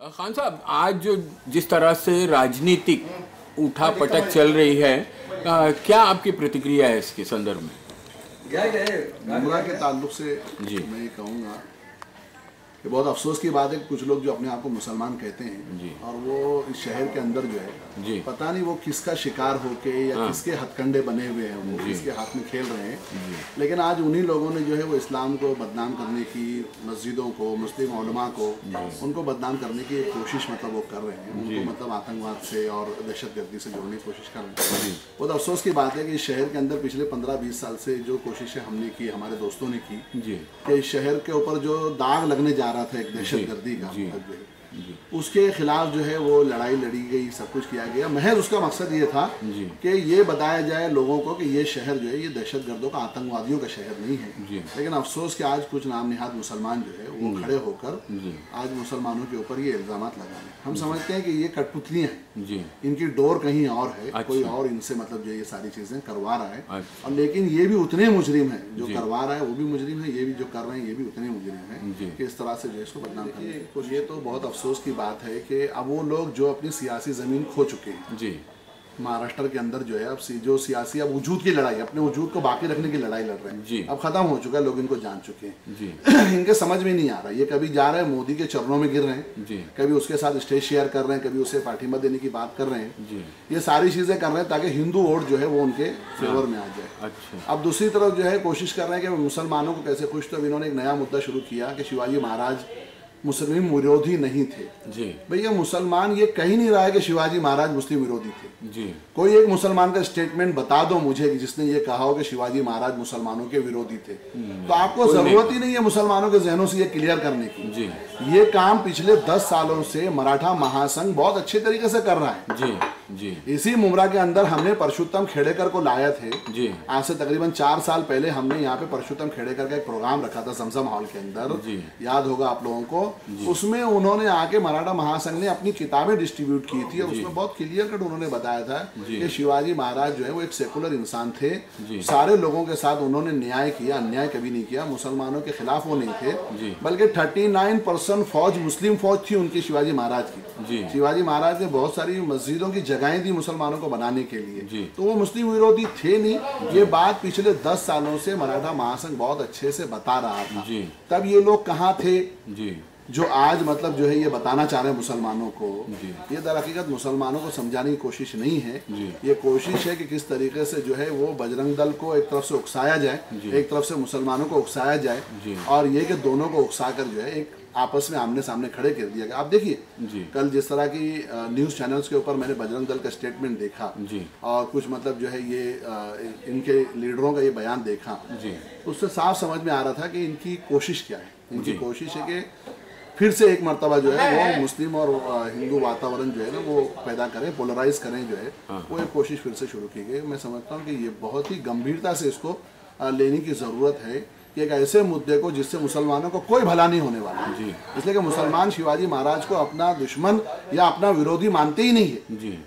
खान साहब, आज जो जिस तरह से राजनीतिक उठापटक चल रही है, क्या आपकी प्रतिक्रिया है इसके संदर्भ में? उम्रा के ताल्लुक से जी मैं ये कहूँगा कि बहुत अफसोस की बात है कि कुछ लोग जो अपने आप को मुसलमान कहते हैं जी और वो इस शहर के अंदर जो है जी पता नहीं वो किसका शिकार होके या किसके हथकंडे बने हुए हैं, वो किसके हाथ में खेल रहे हैं। लेकिन आज उन्हीं लोगों ने जो है वो इस्लाम को बदनाम करने की, मस्जिदों को, मुस्लिम उलमा को, उनको बदनाम करने की कोशिश मतलब वो कर रहे हैं। उनको मतलब आतंकवाद से और दहशतगर्दी से जोड़ने की कोशिश कर रहे हैं। बहुत अफसोस की बात है कि इस शहर के अंदर पिछले 15-20 साल से जो कोशिशें हमने की, हमारे दोस्तों ने की, कि इस शहर के ऊपर जो दाग लगने जा रहा था एक दहशतगर्दी का, उसके खिलाफ जो है वो लड़ाई लड़ी गई, सब कुछ किया गया। महज उसका मकसद ये था कि ये बताया जाए लोगों को कि ये शहर जो है ये दहशतगर्दों का, आतंकवादियों का शहर नहीं है। लेकिन अफसोस कि आज कुछ नाम निहाद मुसलमान जो है वो खड़े होकर आज मुसलमानों के ऊपर ये इल्जाम लगा रहे हैं। हम समझते हैं कि ये कठपुतलियां हैं, इनकी डोर कहीं और है, कोई और इनसे मतलब जो ये सारी चीजें करवा रहा है। और लेकिन ये भी उतने मुजरिम है, जो करवा रहा है वो भी मुजरिम है, ये भी जो कर रहे हैं ये भी उतने मुजरिम है कि इस तरह से जो इसको बदनाम करने की। ये तो बहुत अफसोस की बात है कि अब वो लोग जो अपनी सियासी जमीन खो चुके हैं जी, महाराष्ट्र के अंदर जो है अब जो सियासी अब वजूद की लड़ाई, अपने वजूद को बाकी रखने की लड़ाई लड़ रहे हैं जी, अब खत्म हो चुका है, लोग इनको जान चुके हैं जी। इनके समझ में नहीं आ रहा, ये कभी जा रहे हैं मोदी के चरणों में गिर रहे हैं जी, कभी उसके साथ स्टेज शेयर कर रहे हैं, कभी उसे पाठिंबा देने की बात कर रहे हैं जी। ये सारी चीजें कर रहे हैं ताकि हिंदू वोट जो है वो उनके फेवर में आ जाए। अच्छा। अब दूसरी तरफ जो है कोशिश कर रहे हैं कि मुसलमानों को कैसे खुश, तो इन्होंने एक नया मुद्दा शुरू किया कि शिवाजी महाराज मुस्लिम विरोधी नहीं थे जी। भैया मुसलमान ये कह ही नहीं रहा है कि शिवाजी महाराज मुस्लिम विरोधी थे जी। कोई एक मुसलमान का स्टेटमेंट बता दो मुझे कि जिसने ये कहा हो कि शिवाजी महाराज मुसलमानों के विरोधी थे। तो आपको जरूरत ही नहीं है मुसलमानों के जहनों से ये क्लियर करने की जी। ये काम पिछले 10 सालों से मराठा महासंघ बहुत अच्छे तरीके से कर रहा है जी जी। इसी मुमरा के अंदर हमने परशुत्तम खेड़ेकर को लाया थे जी। आज से तकरीबन 4 साल पहले हमने यहाँ पे परशुत्तम खेड़ेकर का एक प्रोग्राम रखा था जमजम हॉल के अंदर जी। याद होगा आप लोगों को। उसमें उन्होंने आके मराठा महासंघ ने अपनी किताबें डिस्ट्रीब्यूट की थी और उसमें बहुत क्लियर कट उन्होंने बताया था कि शिवाजी महाराज जो है वो एक सेकुलर इंसान थे, सारे लोगों के साथ उन्होंने न्याय किया, अन्याय कभी नहीं किया, मुसलमानों के खिलाफ वो नहीं थे, बल्कि 39% फौज मुस्लिम फौज थी उनकी शिवाजी महाराज की। शिवाजी महाराज ने बहुत सारी मस्जिदों की जगहें दी मुसलमानों को बनाने के लिए, तो वो मुस्लिम विरोधी थे नहीं। ये बात पिछले 10 सालों से मराठा महासंघ बहुत अच्छे से बता रहा था। तब ये लोग कहाँ थे जो आज मतलब जो है ये बताना चाह रहे हैं मुसलमानों को। ये दर हकीकत मुसलमानों को समझाने की कोशिश नहीं है, ये कोशिश है कि किस तरीके से जो है वो बजरंग दल को एक तरफ से उकसाया जाए, एक तरफ से मुसलमानों को उकसाया जाए, और ये कि दोनों को उकसा कर जो है एक आपस में आमने सामने खड़े कर दिया गया। आप देखिए कल जिस तरह की न्यूज़ चैनल्स के ऊपर मैंने बजरंग दल का स्टेटमेंट देखा और कुछ मतलब जो है ये इनके लीडरों का ये बयान देखा, उससे साफ समझ में आ रहा था कि इनकी कोशिश क्या है। इनकी कोशिश है कि फिर से एक मर्तबा जो है वो मुस्लिम और हिंदू वातावरण जो है ना वो पैदा करें, पोलराइज करें, जो है वो एक कोशिश फिर से शुरू की गई। मैं समझता हूँ कि ये बहुत ही गंभीरता से इसको लेने की ज़रूरत है कि एक ऐसे मुद्दे को जिससे मुसलमानों को कोई भला नहीं होने वाला है, इसलिए कि मुसलमान शिवाजी महाराज को अपना दुश्मन या अपना विरोधी मानते ही नहीं है।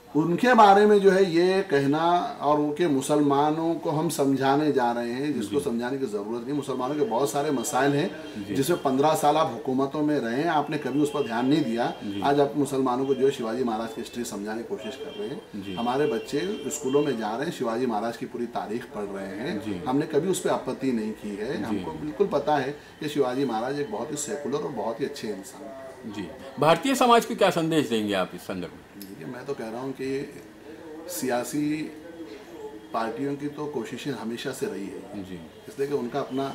उनके बारे में जो है ये कहना और उनके मुसलमानों को हम समझाने जा रहे हैं जिसको समझाने की ज़रूरत नहीं। मुसलमानों के बहुत सारे मसाइल हैं जिसमें 15 साल आप हुकूमतों में रहे हैं, आपने कभी उस पर ध्यान नहीं दिया। आज आप मुसलमानों को जो है शिवाजी महाराज की हिस्ट्री समझाने की कोशिश कर रहे हैं। हमारे बच्चे स्कूलों में जा रहे हैं, शिवाजी महाराज की पूरी तारीख पढ़ रहे हैं, हमने कभी उस पर आपत्ति नहीं की है। हमको बिल्कुल पता है कि शिवाजी महाराज एक बहुत ही सेकुलर और बहुत ही अच्छे इंसान हैं जी। भारतीय समाज को क्या संदेश देंगे आप इस संदर्भ में? मैं तो कह रहा हूँ कि सियासी पार्टियों की तो कोशिशें हमेशा से रही है जी, इसलिए कि उनका अपना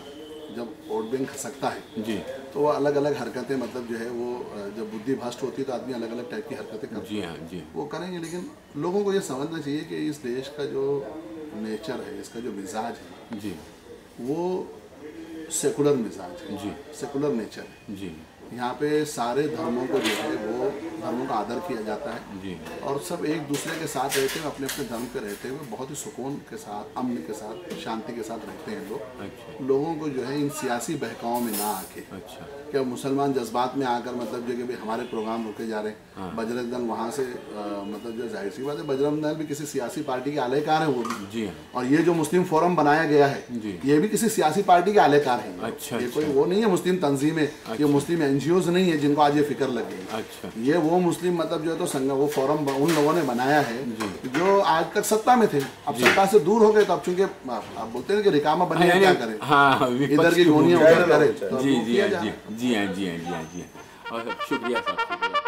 जब वोट बैंक खसकता है जी तो वो अलग अलग हरकतें मतलब जो है वो जब बुद्धि भ्रष्ट होती है तो आदमी अलग अलग टाइप की हरकतें करते हैं जी, वो करेंगे। लेकिन लोगों को ये समझना चाहिए कि इस देश का जो नेचर है, इसका जो मिजाज है जी, वो सेकुलर मिजाज है जी, सेकुलर नेचर है जी। यहाँ पे सारे धर्मों को जो है वो धर्मों का आदर किया जाता है जी, और सब एक दूसरे के साथ रहते हुए अपने अपने धर्म पे रहते हुए बहुत ही सुकून के साथ, अमन के साथ, शांति के साथ रहते हैं लोग। अच्छा। लोगों को जो है इन सियासी बहकावों में ना आके, अच्छा, क्या मुसलमान जज्बात में आकर मतलब जो कि भाई हमारे प्रोग्राम रुके जा रहे हैं, बजरंग दल वहाँ से मतलब जो जाहिर सी बात है बजरंग दल भी किसी सियासी पार्टी के आलेकार है वो भी जी, और ये जो मुस्लिम फोरम बनाया गया है ये भी किसी सियासी पार्टी के आलेकार है। अच्छा, ये कोई वो नहीं है मुस्लिम तंजीम है, ये मुस्लिम NGO एनजीओज नहीं है जिनको आज ये फिक्र लग गई। अच्छा। ये वो मुस्लिम मतलब जो है तो संघ वो फोरम उन लोगों ने बनाया है जो आज तक सत्ता में थे, अब सत्ता से दूर हो गए, तो अब चूंकि आप बोलते हैं कि रिकामा बने क्या करें, हाँ, इधर की गोनियां उधर करे। जी जी हाँ जी हाँ जी हाँ जी हाँ जी हाँ। और शुक्रिया साहब, शुक्रिया।